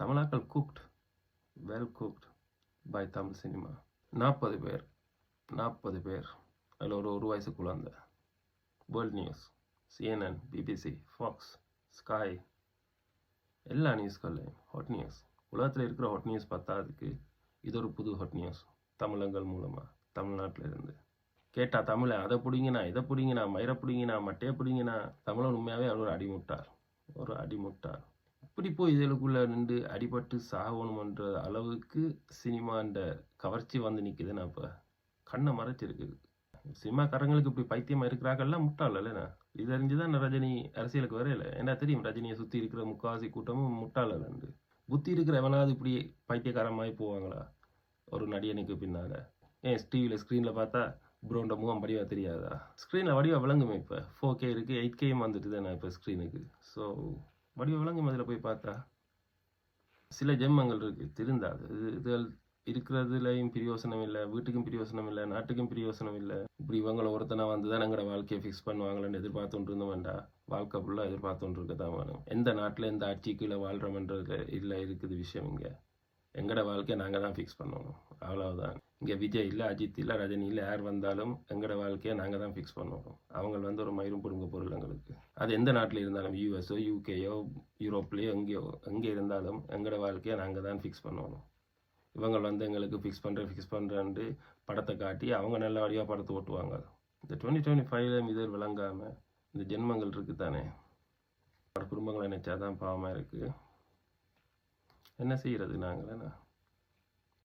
தமிழாக்கள் cooked, well cooked by Tamil cinema. 40 பேர் அதில் ஒரு வயசு குழந்தை. World news, CNN, BBC, Fox, Sky, எல்லா நியூஸ்கள்லையும் ஹாட் நியூஸ். உலகத்தில் இருக்கிற ஹாட் நியூஸ் பத்தாததுக்கு இது ஒரு புது ஹாட் நியூஸ். தமிழங்கள் மூலமாக தமிழ்நாட்டில் இருந்து கேட்டால் தமிழை அதை பிடிங்கினா இதை பிடிங்கினா மயிரை பிடிங்கினா மட்டையை பிடிங்கினா தமிழன் உண்மையாகவே அவர் ஒரு அடிமுட்டார். இப்படி போய் இதழுக்குள்ளே நின்று அடிபட்டு சாகணுமன்ற அளவுக்கு சினிமான்ற கவர்ச்சி வந்து நிற்குதுன்னா இப்போ கண்ணை மறைச்சிருக்குது. சினிமாக்காரங்களுக்கு இப்படி பைத்தியமாக இருக்கிறாங்கல்லாம் முட்டாள் இல்லைண்ணா. இது அறிஞ்சுதான் ரஜினி அரசியலுக்கு வரையில. என்ன தெரியும், ரஜினியை சுற்றி இருக்கிற முக்காவாசி கூட்டமும் முட்டாள் இல்லைன்னு. புத்தி இருக்கிற எவனாவது இப்படி பைத்தியக்காரமாகி போவாங்களா ஒரு நடிகனுக்கு பின்னால்? ஏன் ஸ்க்ரீனில் பார்த்தா ப்ரோண்ட முகம் வடிவாக தெரியாதா? ஸ்க்ரீனில் வடிவாக விளங்குமே. இப்போ 4K இருக்குது, 8Kயும் வந்துட்டு தானே இப்போ ஸ்க்ரீனுக்கு. ஸோ வடிவாக விளங்கும். அதில் போய் பார்த்தா சில ஜென்மங்கள் இருக்குது திருந்தாது. இதில் இருக்கிறதுலையும் பிரயோசனம் இல்லை, வீட்டுக்கும் பிரயோசனம் இல்லை, நாட்டுக்கும் பிரயோசனம் இல்லை. இப்படி இவங்களை ஒருத்தனை வந்து தான் எங்களோட வாழ்க்கையை ஃபிக்ஸ் பண்ணுவாங்களேன்னு எதிர்பார்த்துட்டு இருந்தோம்டா. வாழ்க்கை ஃபுல்லாக எதிர்பார்த்துட்டு இருக்க தான் வேணும். எந்த நாட்டில் எந்த ஆட்சி கீழே வாழ்கிறோம்ன்றதுல இல்லை இருக்குது விஷயம். இங்கே எங்களோட வாழ்க்கையை நாங்கள் தான் ஃபிக்ஸ் பண்ணணும், அவ்வளவுதான். இங்கே விஜய் இல்லை, அஜித் இல்லை, ரஜினி இல்லை, யார் வந்தாலும் எங்களோட வாழ்க்கையை நாங்கள் தான் ஃபிக்ஸ் பண்ணணும். அவங்க வந்து ஒரு மயிரும் பிடுங்க பொருள் எங்களுக்கு. அது எந்த நாட்டில் இருந்தாலும், யூஎஸ்ஓ, யூகேயோ, யூரோப்லேயோ, எங்கே இருந்தாலும் எங்களோட வாழ்க்கையை நாங்கள் தான் ஃபிக்ஸ் பண்ணணும். இவங்க வந்து எங்களுக்கு ஃபிக்ஸ் பண்ணுறேன்ட்டு படத்தை காட்டி அவங்க நல்ல வழியாக படத்தை ஓட்டுவாங்க. இந்த 2025 இது விளங்காமல் இந்த ஜென்மங்கள் இருக்குது தானே. குடும்பங்களை நினச்சாதான் பாவமாக இருக்குது. என்ன செய்கிறது நாங்கள்?